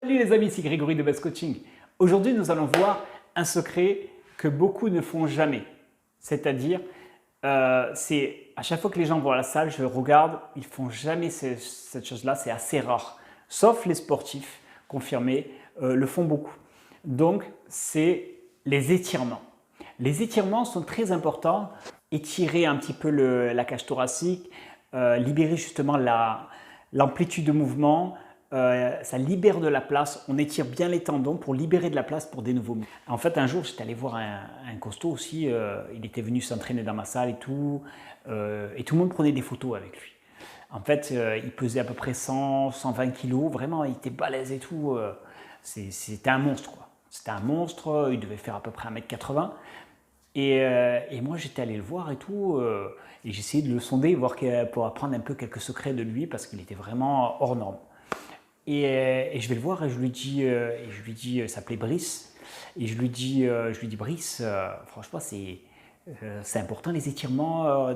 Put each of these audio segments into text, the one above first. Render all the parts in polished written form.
Salut les amis, c'est Grégory de Best Coaching. Aujourd'hui, nous allons voir un secret que beaucoup ne font jamais. C'est-à-dire, c'est à chaque fois que les gens vont à la salle, je regarde, ils font jamais cette chose-là, c'est assez rare. Sauf les sportifs confirmés le font beaucoup. Donc, c'est les étirements. Les étirements sont très importants. Étirer un petit peu la cage thoracique, libérer justement l'amplitude de mouvement, ça libère de la place, on étire bien les tendons pour libérer de la place pour des nouveaux muscles. En fait, un jour, j'étais allé voir un costaud aussi, il était venu s'entraîner dans ma salle et tout le monde prenait des photos avec lui. En fait, il pesait à peu près 100, 120 kilos, vraiment, il était balèze et tout. C'était un monstre, quoi. C'était un monstre, il devait faire à peu près 1m80. Et moi, j'étais allé le voir et tout, et j'essayais de le sonder pour apprendre un peu quelques secrets de lui parce qu'il était vraiment hors norme. Et je vais le voir et je lui dis, il s'appelait Brice, et je lui dis Brice, franchement, c'est important les étirements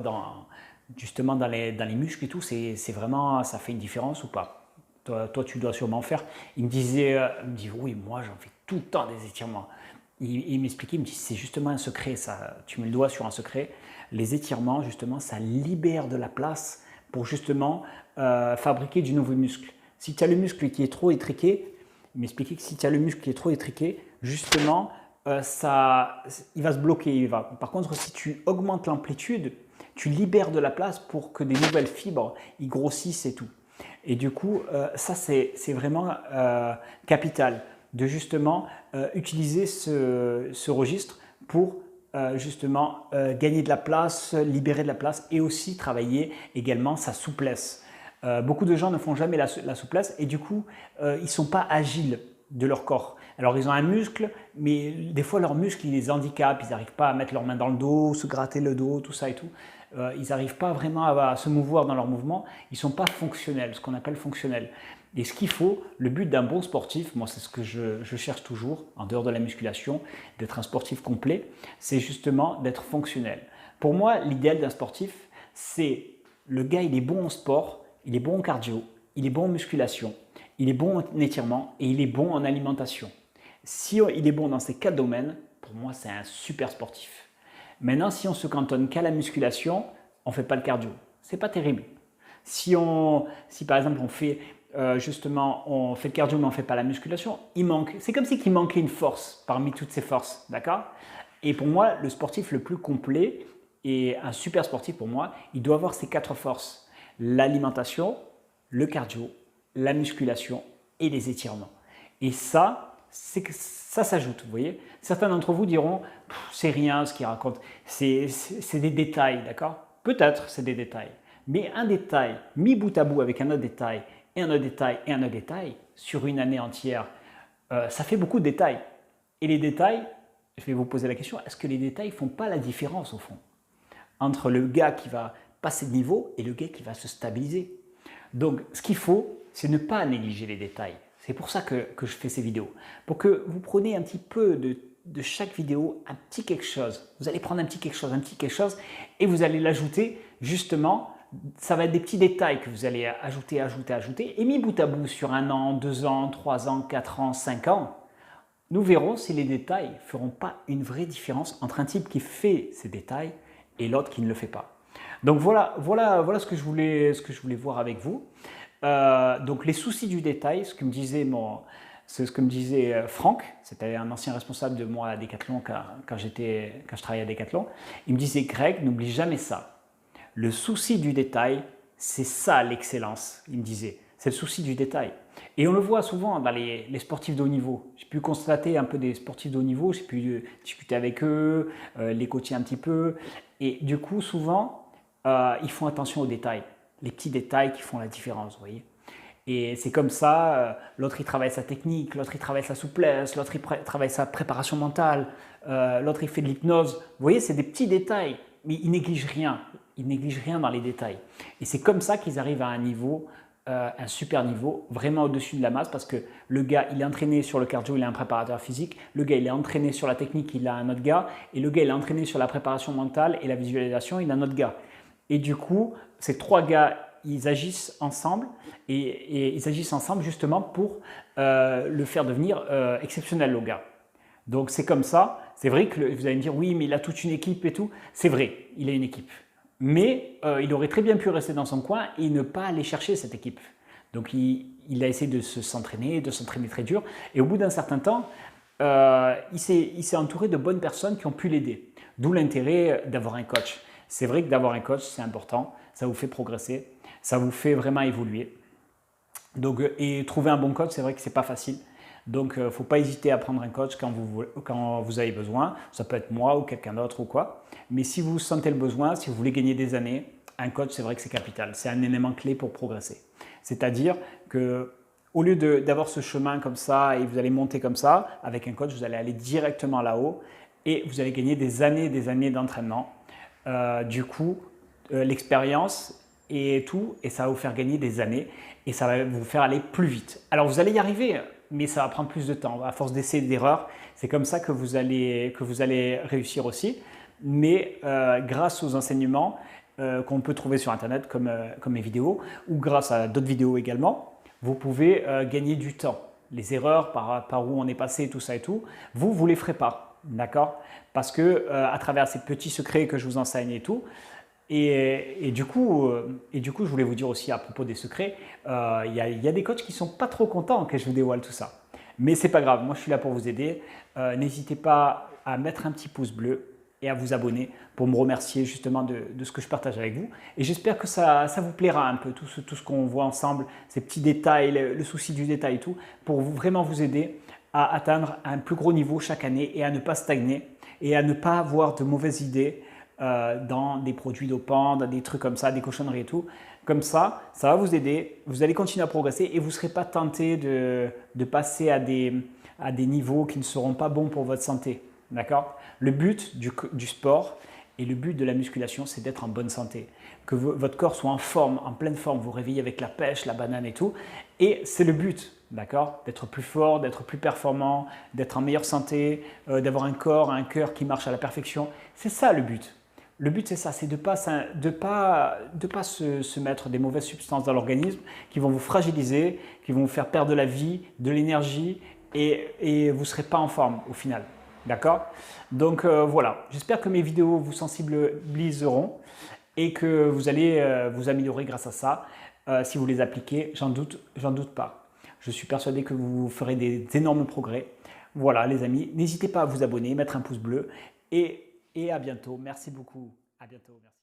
justement dans les muscles et tout, c'est vraiment, ça fait une différence ou pas? Toi, tu dois sûrement en faire. Il me dit oui, moi j'en fais tout le temps des étirements. Il m'expliquait, il me dit c'est justement un secret, ça, tu mets le doigt sur un secret. Les étirements, justement, ça libère de la place pour justement fabriquer du nouveau muscle. Si tu as le muscle qui est trop étriqué, il m'expliquait que si tu as le muscle qui est trop étriqué, justement, il va se bloquer. Par contre, si tu augmentes l'amplitude, tu libères de la place pour que des nouvelles fibres ils grossissent et tout. Et du coup, ça, c'est vraiment capital de justement utiliser ce registre pour justement gagner de la place, libérer de la place et aussi travailler également sa souplesse. Beaucoup de gens ne font jamais la souplesse et du coup, ils ne sont pas agiles de leur corps. Alors, ils ont un muscle, mais des fois, leur muscle, ils les handicapent. Ils n'arrivent pas à mettre leurs mains dans le dos, se gratter le dos, tout ça et tout. Ils n'arrivent pas vraiment à se mouvoir dans leur mouvement. Ils ne sont pas fonctionnels, ce qu'on appelle fonctionnels. Et ce qu'il faut, le but d'un bon sportif, moi c'est ce que je cherche toujours, en dehors de la musculation, d'être un sportif complet, c'est justement d'être fonctionnel. Pour moi, l'idéal d'un sportif, c'est le gars, il est bon en sport, il est bon en cardio, il est bon en musculation, il est bon en étirement et il est bon en alimentation. Si il est bon dans ces 4 domaines, pour moi, c'est un super sportif. Maintenant, si on se cantonne qu'à la musculation, on ne fait pas le cardio. Ce n'est pas terrible. Si par exemple on fait on fait le cardio mais on ne fait pas la musculation, il manque. C'est comme si il manquait une force parmi toutes ces forces, d'accord? Et pour moi, le sportif le plus complet et un super sportif pour moi, il doit avoir ces 4 forces. L'alimentation, le cardio, la musculation et les étirements. Et ça s'ajoute, vous voyez. Certains d'entre vous diront, c'est rien ce qu'il raconte, c'est des détails, d'accord? Peut-être c'est des détails, mais un détail mis bout à bout avec un autre détail, et un autre détail, et un autre détail, sur une année entière, ça fait beaucoup de détails. Et les détails, je vais vous poser la question, est-ce que les détails ne font pas la différence au fond entre le gars qui va passer de niveau et le gars qui va se stabiliser? Donc, ce qu'il faut, c'est ne pas négliger les détails. C'est pour ça que je fais ces vidéos. Pour que vous preniez un petit peu de chaque vidéo, un petit quelque chose. Vous allez prendre un petit quelque chose, et vous allez l'ajouter justement. Ça va être des petits détails que vous allez ajouter, et mis bout à bout sur 1 an, 2 ans, 3 ans, 4 ans, 5 ans, nous verrons si les détails ne feront pas une vraie différence entre un type qui fait ces détails et l'autre qui ne le fait pas. Donc voilà ce que je voulais voir avec vous. Donc les soucis du détail, ce que me disait Franck, c'était un ancien responsable de moi à Decathlon quand je travaillais à Decathlon. Il me disait, Greg, n'oublie jamais ça. Le souci du détail, c'est ça l'excellence, il me disait. C'est le souci du détail. Et on le voit souvent dans les sportifs de haut niveau. J'ai pu constater un peu des sportifs de haut niveau, j'ai pu discuter avec eux, les coacher un petit peu. Et du coup, souvent, ils font attention aux détails. Les petits détails qui font la différence, vous voyez. Et c'est comme ça, l'autre il travaille sa technique, l'autre il travaille sa souplesse, l'autre il travaille sa préparation mentale, l'autre il fait de l'hypnose. Vous voyez, c'est des petits détails, mais ils négligent rien. Ils négligent rien dans les détails. Et c'est comme ça qu'ils arrivent à un niveau, un super niveau, vraiment au-dessus de la masse, parce que le gars, il est entraîné sur le cardio, il a un préparateur physique, le gars, il est entraîné sur la technique, il a un autre gars, et le gars, il est entraîné sur la préparation mentale et la visualisation, il a un autre gars. Et du coup, ces 3 gars ils agissent ensemble et ils agissent ensemble justement pour le faire devenir exceptionnel, le gars. Donc c'est comme ça. C'est vrai que vous allez me dire oui, mais il a toute une équipe et tout. C'est vrai, il a une équipe. Mais il aurait très bien pu rester dans son coin et ne pas aller chercher cette équipe. Donc il a essayé de s'entraîner très dur. Et au bout d'un certain temps, il s'est entouré de bonnes personnes qui ont pu l'aider. D'où l'intérêt d'avoir un coach. C'est vrai que d'avoir un coach, c'est important. Ça vous fait progresser. Ça vous fait vraiment évoluer. Donc, et trouver un bon coach, c'est vrai que ce n'est pas facile. Donc, il ne faut pas hésiter à prendre un coach quand vous avez besoin. Ça peut être moi ou quelqu'un d'autre ou quoi. Mais si vous sentez le besoin, si vous voulez gagner des années, un coach, c'est vrai que c'est capital. C'est un élément clé pour progresser. C'est-à-dire que au lieu d'avoir ce chemin comme ça et vous allez monter comme ça, avec un coach, vous allez aller directement là-haut et vous allez gagner des années d'entraînement. Du coup, l'expérience et tout, et ça va vous faire gagner des années et ça va vous faire aller plus vite. Alors, vous allez y arriver, mais ça va prendre plus de temps. À force d'essais et d'erreurs, c'est comme ça que vous allez réussir aussi. Mais grâce aux enseignements qu'on peut trouver sur Internet comme mes vidéos ou grâce à d'autres vidéos également, vous pouvez gagner du temps. Les erreurs par où on est passé, tout ça et tout, vous ne les ferez pas, d'accord? Parce que à travers ces petits secrets que je vous enseigne et tout, et du coup, je voulais vous dire aussi à propos des secrets, il y a des coachs qui ne sont pas trop contents que je vous dévoile tout ça. Mais ce n'est pas grave, moi je suis là pour vous aider. N'hésitez pas à mettre un petit pouce bleu et à vous abonner pour me remercier justement de ce que je partage avec vous. Et j'espère que ça vous plaira un peu, tout ce qu'on voit ensemble, ces petits détails, le souci du détail et tout, pour vraiment vous aider à atteindre un plus gros niveau chaque année et à ne pas stagner et à ne pas avoir de mauvaises idées dans des produits dopants, dans des trucs comme ça, des cochonneries et tout. Comme ça va vous aider, vous allez continuer à progresser et vous ne serez pas tenté de passer à des niveaux qui ne seront pas bons pour votre santé. D'accord? Le but du sport et le but de la musculation, c'est d'être en bonne santé. Que votre corps soit en forme, en pleine forme, vous réveillez avec la pêche, la banane et tout. Et c'est le but, d'accord? D'être plus fort, d'être plus performant, d'être en meilleure santé, d'avoir un corps, un cœur qui marche à la perfection. C'est ça le but. Le but, c'est ça, c'est de ne pas se mettre des mauvaises substances dans l'organisme qui vont vous fragiliser, qui vont vous faire perdre de la vie, de l'énergie et vous ne serez pas en forme au final. D'accord? Donc voilà, j'espère que mes vidéos vous sensibiliseront et que vous allez vous améliorer grâce à ça. Si vous les appliquez, j'en doute pas. Je suis persuadé que vous ferez des énormes progrès. Voilà les amis, n'hésitez pas à vous abonner, mettre un pouce bleu et à bientôt. Merci beaucoup. À bientôt. Merci.